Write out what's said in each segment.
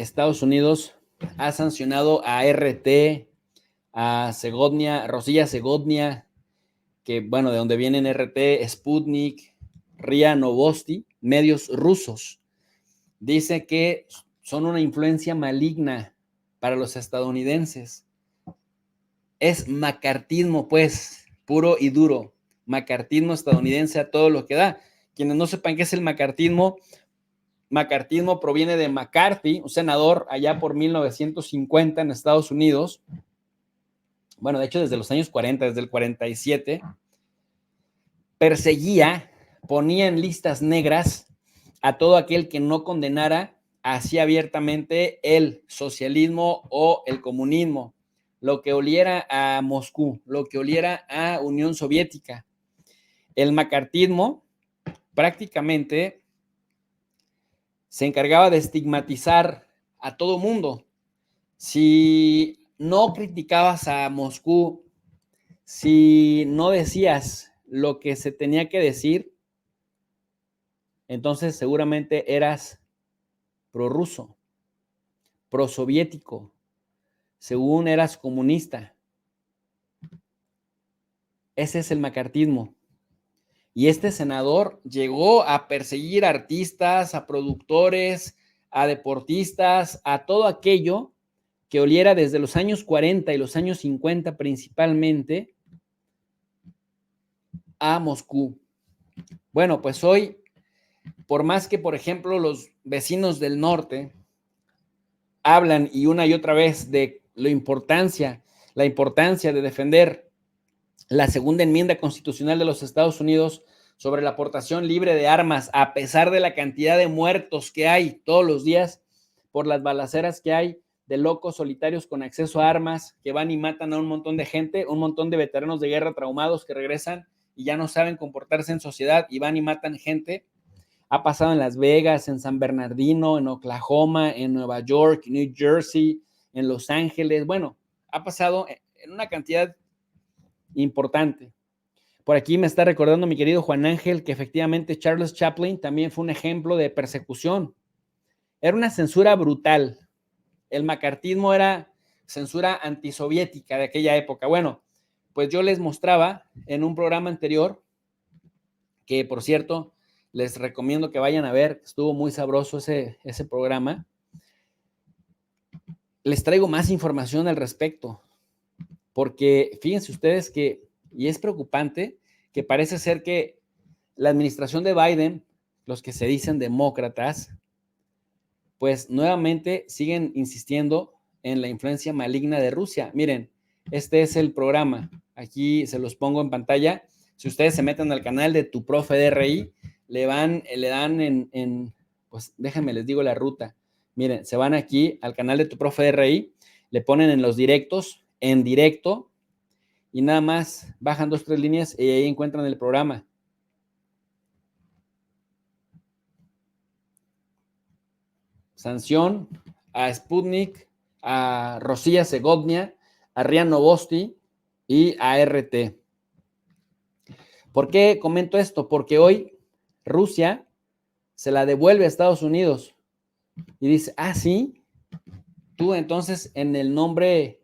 Estados Unidos ha sancionado a RT, a Segodnia, Rosilla Segodnia, que bueno, de donde vienen RT, Sputnik, RIA Novosti, medios rusos. Dice que son una influencia maligna para los estadounidenses. Es macartismo, pues, puro y duro. Macartismo estadounidense a todo lo que da. Quienes no sepan qué es el macartismo proviene de McCarthy, un senador allá por 1950 en Estados Unidos. Bueno, de hecho, desde los años 40, desde el 47, perseguía, ponía en listas negras a todo aquel que no condenara así abiertamente el socialismo o el comunismo, lo que oliera a Moscú, lo que oliera a Unión Soviética. El macartismo prácticamente se encargaba de estigmatizar a todo mundo. Si no criticabas a Moscú, si no decías lo que se tenía que decir, entonces seguramente eras prorruso, prosoviético, según eras comunista. Ese es el macartismo. Y este senador llegó a perseguir a artistas, a productores, a deportistas, a todo aquello que oliera desde los años 40 y los años 50 principalmente a Moscú. Bueno, pues hoy, por más que, por ejemplo, los vecinos del norte hablan y una y otra vez de la importancia de defender la segunda enmienda constitucional de los Estados Unidos sobre la aportación libre de armas, a pesar de la cantidad de muertos que hay todos los días por las balaceras que hay de locos solitarios con acceso a armas que van y matan a un montón de gente, un montón de veteranos de guerra traumados que regresan y ya no saben comportarse en sociedad y van y matan gente. Ha pasado en Las Vegas, en San Bernardino, en Oklahoma, en Nueva York, New Jersey, en Los Ángeles. Bueno, ha pasado en una cantidad importante. Por aquí me está recordando mi querido Juan Ángel que efectivamente Charles Chaplin también fue un ejemplo de persecución. Era una censura brutal. El macartismo era censura antisoviética de aquella época. Bueno, pues yo les mostraba en un programa anterior, que por cierto, les recomiendo que vayan a ver, estuvo muy sabroso ese programa. Les traigo más información al respecto, porque fíjense ustedes que, y es preocupante, que parece ser que la administración de Biden, los que se dicen demócratas, pues nuevamente siguen insistiendo en la influencia maligna de Rusia. Miren, este es el programa, aquí se los pongo en pantalla. Si ustedes se meten al canal de Tu Profe DRI, le dan pues déjenme les digo la ruta. Miren, se van aquí al canal de Tu Profe DRI, le ponen en los directos, en directo, y nada más bajan 2, 3 líneas y ahí encuentran el programa. Sanción a Sputnik, a Rosilla Segodnia, a RIA Novosti y a RT. ¿Por qué comento esto? Porque hoy Rusia se la devuelve a Estados Unidos y dice, sí, tú entonces en el nombre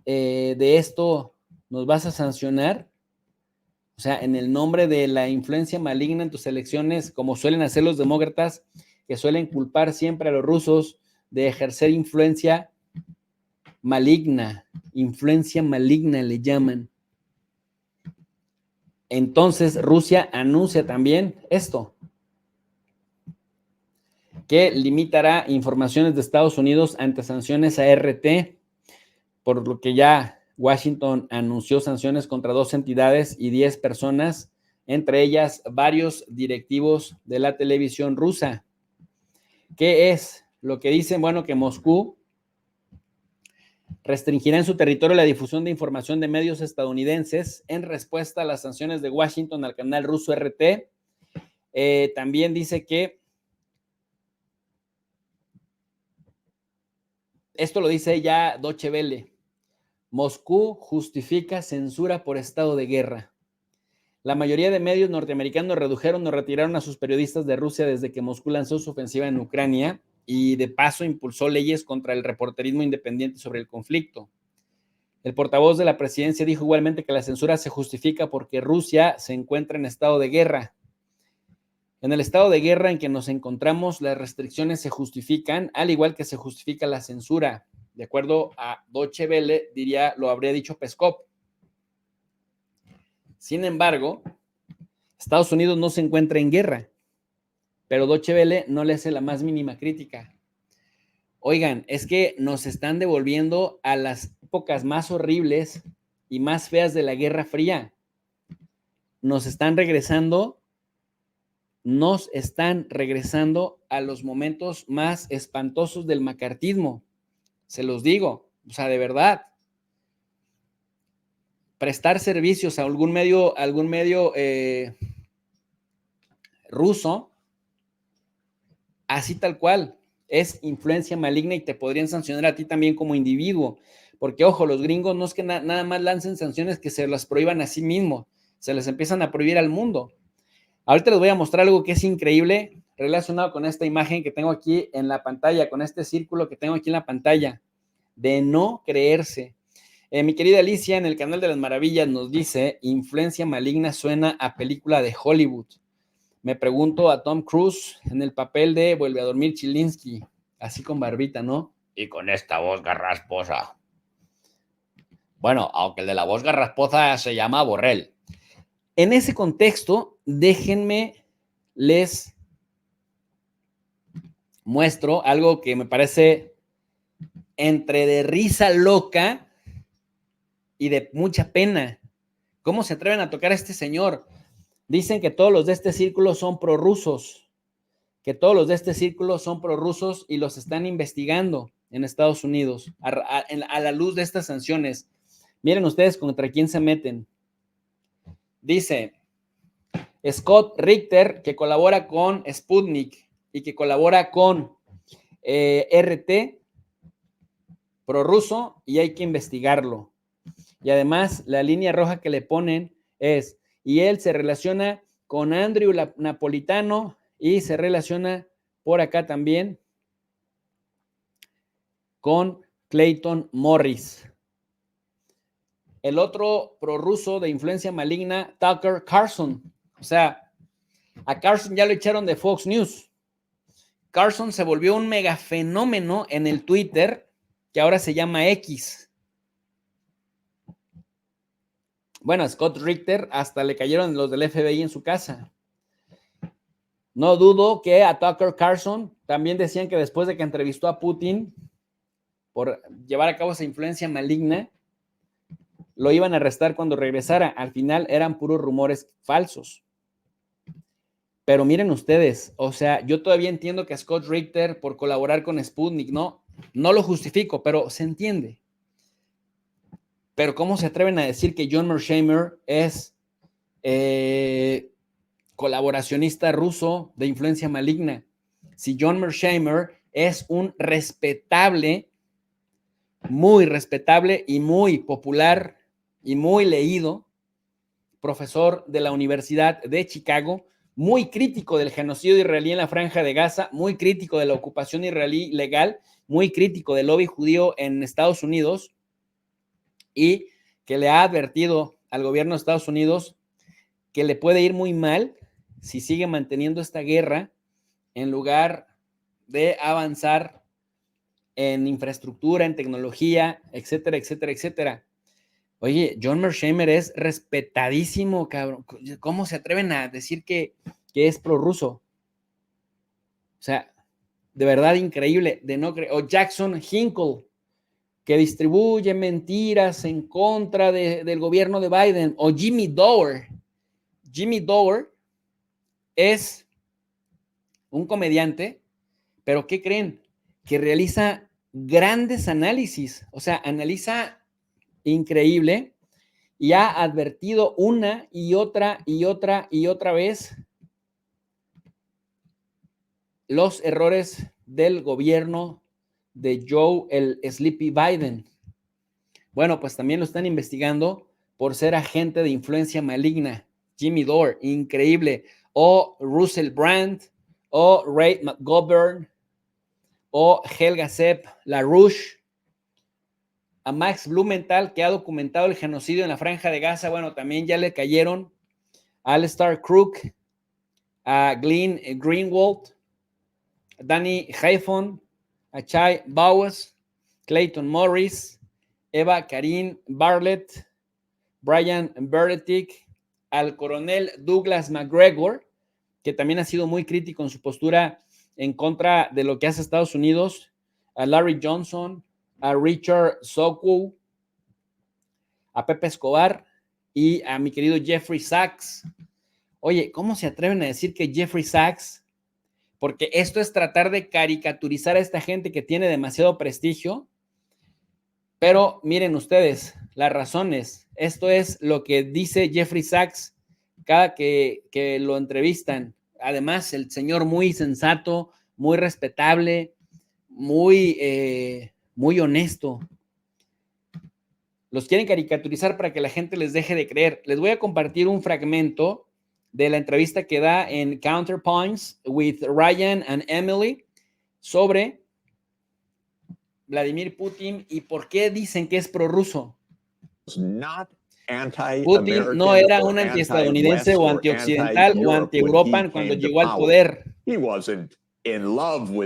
de esto nos vas a sancionar. O sea, en el nombre de la influencia maligna en tus elecciones, como suelen hacer los demócratas, que suelen culpar siempre a los rusos de ejercer influencia maligna le llaman. Entonces Rusia anuncia también esto, que limitará informaciones de Estados Unidos ante sanciones a RT, por lo que ya Washington anunció sanciones contra 2 entidades y 10 personas, entre ellas varios directivos de la televisión rusa. ¿Qué es lo que dicen? Bueno, que Moscú restringirá en su territorio la difusión de información de medios estadounidenses en respuesta a las sanciones de Washington al canal ruso RT. También dice que esto lo dice ya Deutsche Welle. Moscú justifica censura por estado de guerra. La mayoría de medios norteamericanos redujeron o retiraron a sus periodistas de Rusia desde que Moscú lanzó su ofensiva en Ucrania. y de paso impulsó leyes contra el reporterismo independiente sobre el conflicto. El portavoz de la presidencia dijo igualmente que la censura se justifica porque Rusia se encuentra en estado de guerra. En el estado de guerra en que nos encontramos, las restricciones se justifican, al igual que se justifica la censura. De acuerdo a Deutsche Welle, lo habría dicho Peskov. Sin embargo, Estados Unidos no se encuentra en guerra, pero Deutsche Welle no le hace la más mínima crítica. Oigan, es que nos están devolviendo a las épocas más horribles y más feas de la Guerra Fría. Nos están regresando a los momentos más espantosos del macartismo. Se los digo, o sea, de verdad. Prestar servicios a algún medio ruso, así tal cual, es influencia maligna y te podrían sancionar a ti también como individuo. Porque, ojo, los gringos no es que nada más lancen sanciones que se las prohíban a sí mismos, se les empiezan a prohibir al mundo. Ahorita les voy a mostrar algo que es increíble relacionado con esta imagen que tengo aquí en la pantalla, con este círculo que tengo aquí en la pantalla, de no creerse. Mi querida Alicia, en el canal de las maravillas nos dice, influencia maligna suena a película de Hollywood. Me pregunto a Tom Cruise en el papel de Vuelve a dormir Chilinsky, así con barbita, ¿no? Y con esta voz garrasposa. Bueno, aunque el de la voz garrasposa se llama Borrell. En ese contexto, déjenme les muestro algo que me parece entre de risa loca y de mucha pena. ¿Cómo se atreven a tocar a este señor? Dicen que todos los de este círculo son prorrusos, y los están investigando en Estados Unidos a la luz de estas sanciones. Miren ustedes contra quién se meten. Dice Scott Richter, que colabora con Sputnik y que colabora con RT, prorruso, y hay que investigarlo. Y además, la línea roja que le ponen es, y él se relaciona con Andrew Napolitano y se relaciona por acá también con Clayton Morris. El otro prorruso de influencia maligna, Tucker Carlson. O sea, a Carlson ya lo echaron de Fox News. Carlson se volvió un mega fenómeno en el Twitter, que ahora se llama X. Bueno, a Scott Richter hasta le cayeron los del FBI en su casa. No dudo que a Tucker Carlson también decían que después de que entrevistó a Putin por llevar a cabo esa influencia maligna, lo iban a arrestar cuando regresara. Al final eran puros rumores falsos. Pero miren ustedes, o sea, yo todavía entiendo que a Scott Richter por colaborar con Sputnik, no lo justifico, pero se entiende. Pero ¿cómo se atreven a decir que John Mearsheimer es colaboracionista ruso de influencia maligna? Si John Mearsheimer es un respetable, muy respetable y muy popular y muy leído profesor de la Universidad de Chicago, muy crítico del genocidio israelí en la Franja de Gaza, muy crítico de la ocupación israelí legal, muy crítico del lobby judío en Estados Unidos, y que le ha advertido al gobierno de Estados Unidos que le puede ir muy mal si sigue manteniendo esta guerra en lugar de avanzar en infraestructura, en tecnología, etcétera, etcétera, etcétera. Oye, John Mearsheimer es respetadísimo, cabrón. ¿Cómo se atreven a decir que es prorruso? O sea, de verdad increíble, de no creer. O Jackson Hinkle, que distribuye mentiras en contra del gobierno de Biden. O Jimmy Dore. Jimmy Dore es un comediante, pero ¿qué creen? Que realiza grandes análisis. O sea, analiza increíble. Y ha advertido una y otra vez los errores del gobierno de Joe el Sleepy Biden. Bueno, pues también lo están investigando por ser agente de influencia maligna. Jimmy Dore, increíble. O Russell Brand, o Ray McGovern, o Helga Sepp LaRouche, a Max Blumenthal, que ha documentado el genocidio en la Franja de Gaza. Bueno, también ya le cayeron a Alistair Crook, a Glenn Greenwald, a Danny Haiphon, a Chai Bowes, Clayton Morris, Eva Karin Bartlett, Brian Burdetic, al coronel Douglas McGregor, que también ha sido muy crítico en su postura en contra de lo que hace Estados Unidos, a Larry Johnson, a Richard Sokol, a Pepe Escobar y a mi querido Jeffrey Sachs. Oye, ¿cómo se atreven a decir que Jeffrey Sachs? Porque esto es tratar de caricaturizar a esta gente que tiene demasiado prestigio. Pero miren ustedes, las razones. Esto es lo que dice Jeffrey Sachs cada que lo entrevistan. Además, el señor muy sensato, muy respetable, muy honesto. Los quieren caricaturizar para que la gente les deje de creer. Les voy a compartir un fragmento de la entrevista que da en Counterpoints with Ryan and Emily sobre Vladimir Putin y por qué dicen que es prorruso. Putin no era un antiestadounidense o antioccidental o anti-Europa cuando llegó al poder.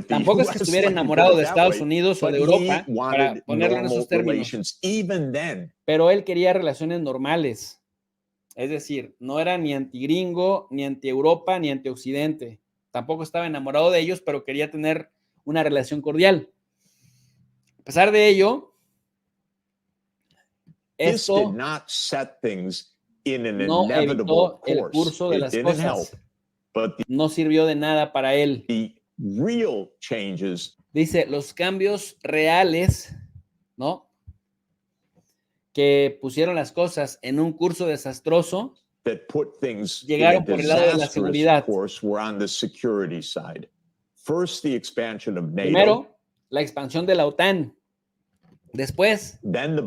Tampoco es que estuviera enamorado de Estados Unidos o de Europa, para ponerlo en esos términos. Pero él quería relaciones normales. Es decir, no era ni antigringo, ni anti-Europa, ni anti-Occidente. Tampoco estaba enamorado de ellos, pero quería tener una relación cordial. A pesar de ello, esto no evitó el curso de las cosas. No sirvió de nada para él. Dice, los cambios reales, ¿no?, que pusieron las cosas en un curso desastroso, llegaron por el lado de la seguridad. Primero, la expansión de la OTAN. Después, el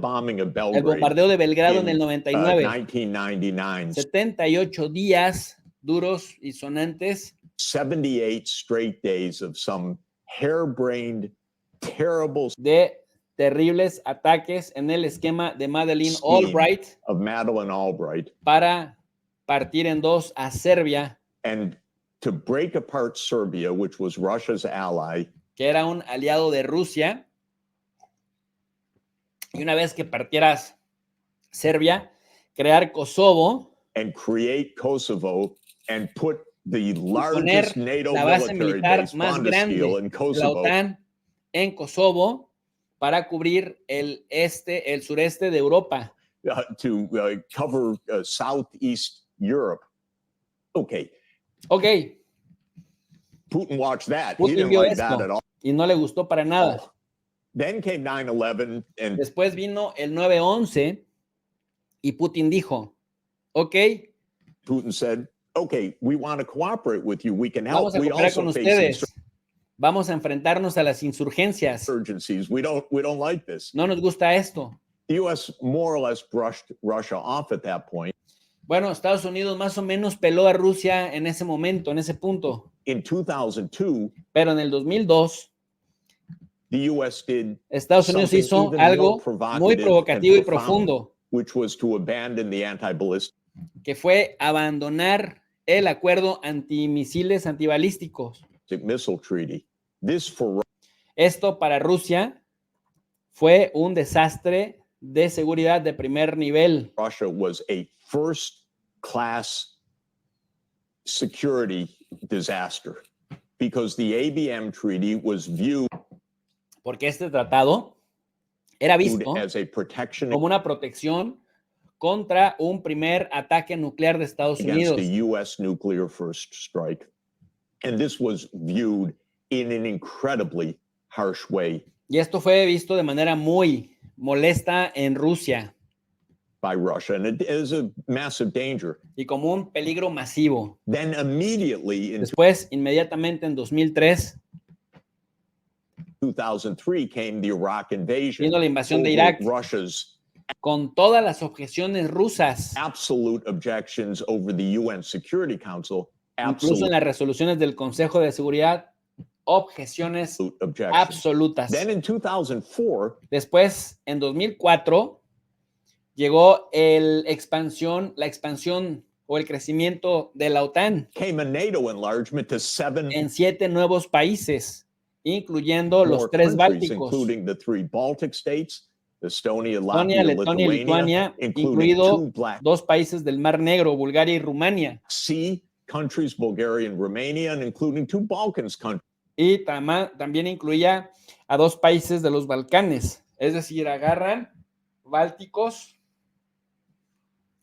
bombardeo de Belgrado en el 99. 78 días duros y sonantes. 78 straight days of some harebrained, terrible de terribles ataques en el esquema de Madeleine Albright para partir en dos a Serbia, and to break apart Serbia, which was Russia's ally, que era un aliado de Rusia. Y una vez que partieras Serbia, crear Kosovo, and create Kosovo and put the largest NATO la base militar más grande de la OTAN en Kosovo para cubrir el sureste de Europa. To cover Southeast Europe. Okay. Putin watched that. Putin He didn't vio like esto that at all. Y no le gustó para nada. Oh. Then came 9/11 and después vino el 9/11 y Putin dijo, Putin said, okay, we want to cooperate with you. We can help. Vamos a cooperar con ustedes. Vamos a enfrentarnos a las insurgencias. We don't like this. No nos gusta esto. The U.S. more or less brushed Russia off at that point. Bueno, Estados Unidos más o menos peló a Rusia en ese momento, en ese punto. In 2002, pero en el 2002, the US did Estados Unidos hizo algo muy provocativo y profundo, which was to abandon the anti-ballistic, que fue abandonar el acuerdo antimisiles antibalísticos. Missile Treaty. Esto para Rusia fue un desastre de seguridad de primer nivel. Russia was a first-class security disaster because the ABM Treaty was viewed porque este tratado era visto as a protection como una protección contra un primer ataque nuclear de Estados Unidos. Against the US nuclear first strike. And this was viewed in an incredibly harsh way. Y esto fue visto de manera muy molesta en Rusia. By Russia, and it is a massive danger. Y como un peligro masivo. Then immediately después, inmediatamente en 2003, 2003 came the Iraq invasion. Vino la invasión de Irak. Russia's con todas las objeciones rusas. Absolute objections over the UN Security Council. Incluso en las resoluciones del Consejo de Seguridad. objeciones objection. absolutas. Then in 2004, Después, en 2004, llegó la expansión o el crecimiento de la OTAN came a NATO enlargement to 7 en 7 nuevos países, incluyendo los more 3 countries, bálticos, including the 3 Baltic states, Estonia, Estonia, Latvia, Letonia y Lithuania, Lituania, including incluido 2 Black 2 países del Mar Negro, Bulgaria y Rumania. Sea countries, Bulgaria and Romania, and including 2 Balkans countries. Y también incluía a 2 países de los Balcanes, es decir, agarran bálticos,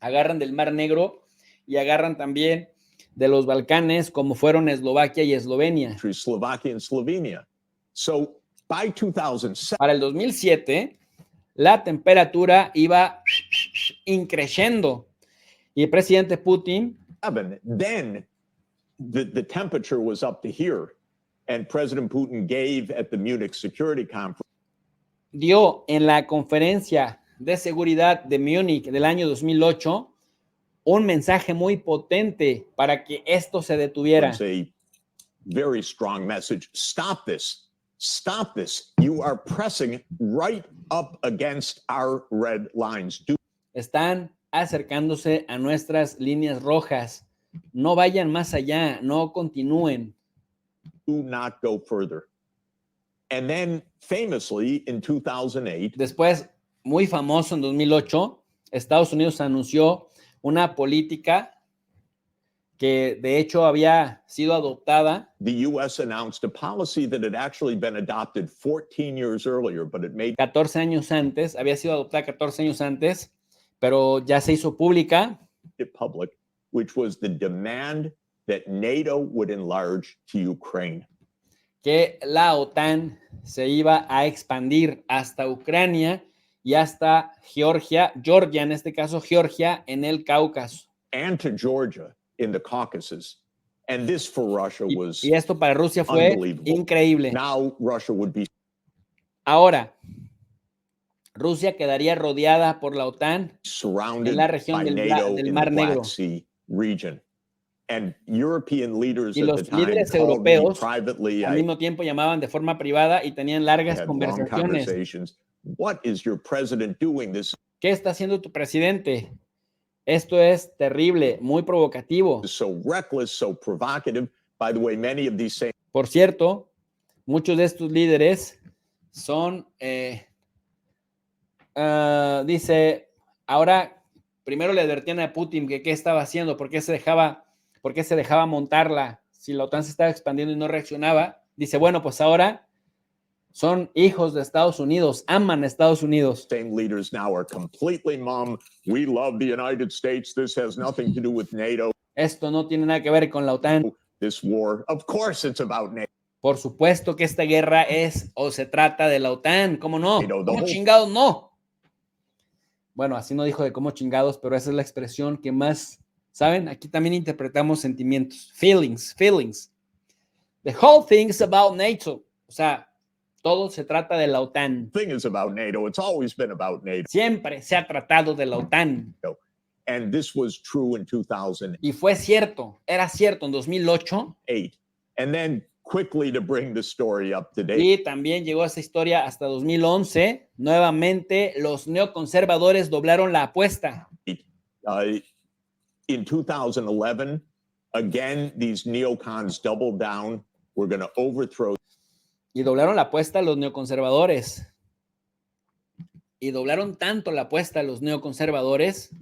agarran del Mar Negro y agarran también de los Balcanes, como fueron Eslovaquia y Eslovenia. Slovakia and Slovenia. So by 2007, Para el 2007, la temperatura iba increciendo y el presidente Putin then the temperature was up to here. And President Putin gave at the Munich Security Conference dio en la conferencia de seguridad de Múnich del año 2008 un mensaje muy potente para que esto se detuviera. a very strong message. Stop this. Stop this. You are pressing right up against our red lines. Están acercándose a nuestras líneas rojas. No vayan más allá, no continúen. Do not go further. And then famously in 2008, Después, muy famoso en 2008, Estados Unidos anunció una política que de hecho había sido adoptada. the U.S. announced a policy that had actually been adopted 14 years earlier, but it made 14 años antes, había sido adoptada 14 años antes, pero ya se hizo pública. it public, which was the demand that NATO would enlarge to Ukraine. Que la OTAN se iba a expandir hasta Ucrania y hasta Georgia en este caso Georgia en el Cáucaso. And to Georgia in the Caucasus. And this for Russia was Y esto para Rusia fue unbelievable. increíble. Now Russia would be Ahora, Rusia quedaría rodeada por la OTAN surrounded en la región by del NATO in Mar the Negro. Black Sea region. And European leaders Y at los the time líderes called me europeos privately. al I mismo tiempo llamaban de forma privada y tenían largas had long conversaciones. conversations. What is your president doing? This ¿Qué está haciendo tu presidente? Esto es terrible, muy provocativo. is so reckless, so provocative. By the way, many of these same Por cierto, muchos de estos líderes son, dice, ahora primero le advertían a Putin que qué estaba haciendo, por qué se dejaba montarla, si la OTAN se estaba expandiendo y no reaccionaba. Dice, bueno, pues ahora son hijos de Estados Unidos, aman a Estados Unidos. same leaders now are completely mum. We love the United States. This has nothing to do with NATO. Esto no tiene nada que ver con la OTAN. This war, of course, it's about NATO. Por supuesto que esta guerra es o se trata de la OTAN, ¿cómo no? Pero, ¿Cómo no. chingados no? Bueno, así no dijo de cómo chingados, pero esa es la expresión que más, ¿saben? Aquí también interpretamos sentimientos, feelings. The whole thing is about NATO. O sea, todo se trata de la OTAN. Thing is about NATO. It's always been about NATO. Siempre se ha tratado de la OTAN. And this was true in 2008. Y fue cierto, era cierto en 2008. And then quickly to bring the story up to date. Y también llegó esa historia hasta 2011. Nuevamente, los neoconservadores doblaron la apuesta. In 2011, again, these neocons doubled down. We're going to overthrow. Y doblaron la apuesta a los neoconservadores. Y doblaron tanto la apuesta a los neoconservadores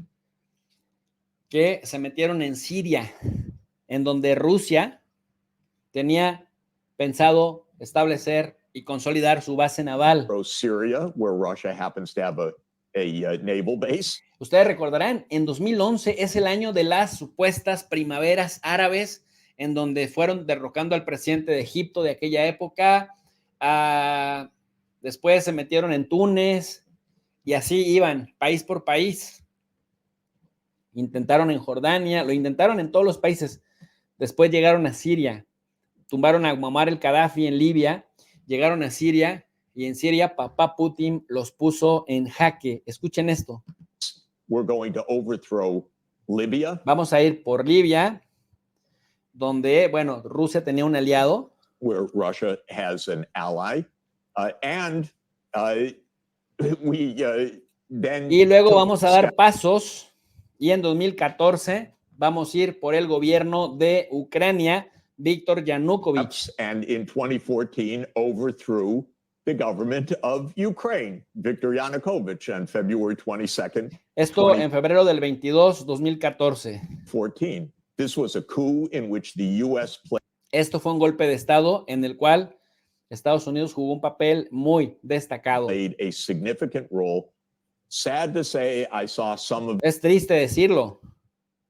que se metieron en Siria, en donde Rusia tenía pensado establecer y consolidar su base naval. Syria, where Russia happens to have a naval base. Ustedes recordarán, en 2011 es el año de las supuestas primaveras árabes, en donde fueron derrocando al presidente de Egipto de aquella época. Después se metieron en Túnez y así iban, país por país. Intentaron en Jordania, lo intentaron en todos los países. Después llegaron a Siria, tumbaron a Muammar el-Gaddafi en Libia, llegaron a Siria y en Siria papá Putin los puso en jaque. Escuchen esto. We're going to overthrow Libya. Vamos a ir por Libia, donde, bueno, Rusia tenía un aliado, where Russia has an ally, and we then Y luego took vamos a dar pasos y en 2014 vamos a ir por el gobierno de Ucrania, Víctor Yanukovych. steps, and in 2014 overthrew the government of Ukraine, Viktor Yanukovych, on February 22nd, Esto en febrero del 22, 2014. 2014. This was a coup in which the U.S. Esto fue un golpe de Estado en el cual Estados Unidos jugó un papel muy destacado. played a significant role. Sad to say, I saw some of Es triste decirlo,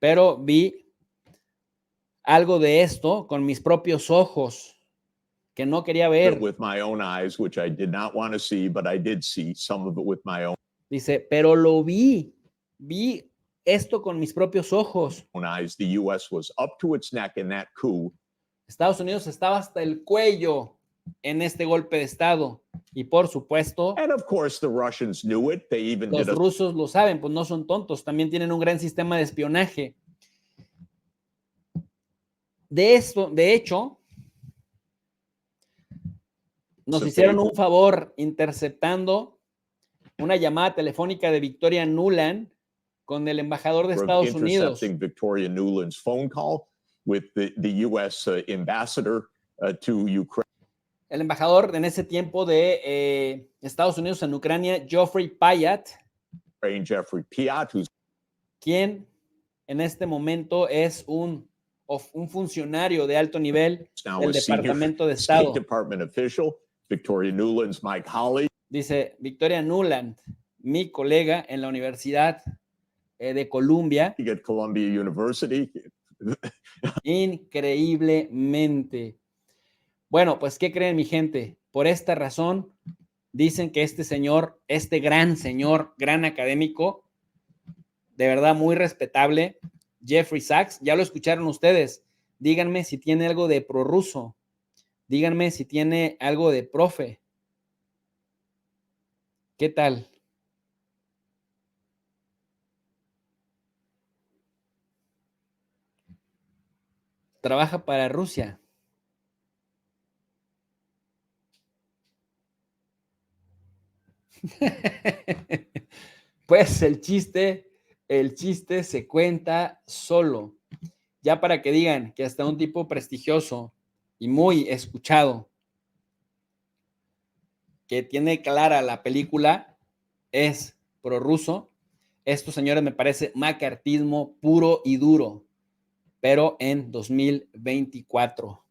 pero vi algo de esto con mis propios ojos que no quería it ver. with my own eyes, which I did not want to see, but I did see some of it with my Dice, pero lo vi esto con mis propios ojos. own eyes. The U.S. was up to its neck in that coup. Estados Unidos estaba hasta el cuello en este golpe de Estado. Y por supuesto, And of course, the Russians knew it. They even los did a rusos lo saben, pues no son tontos, también tienen un gran sistema de espionaje. De hecho, nos hicieron un favor interceptando una llamada telefónica de Victoria Nuland con el embajador de Estados Unidos. intercepting Victoria Nuland's phone call with the U.S. Ambassador to Ukraine. El embajador en ese tiempo de Estados Unidos en Ucrania, Geoffrey Pyatt, Jeffrey Piat, who's quien en este momento es un funcionario de alto nivel now del a senior Departamento de State Estado. Department official. Victoria Nuland's my colleague. Dice Victoria Nuland, mi colega en la Universidad de Columbia. At Columbia University. Increíblemente. Bueno, pues, ¿qué creen, mi gente? Por esta razón, dicen que este señor, este gran señor, gran académico, de verdad muy respetable, Jeffrey Sachs, ya lo escucharon ustedes. Díganme si tiene algo de prorruso. Díganme si tiene algo de profe. ¿Qué tal? Trabaja para Rusia. Pues el chiste se cuenta solo. Ya para que digan que hasta un tipo prestigioso y muy escuchado, que tiene clara la película, es prorruso. Esto, señores, me parece macartismo puro y duro, pero en 2024.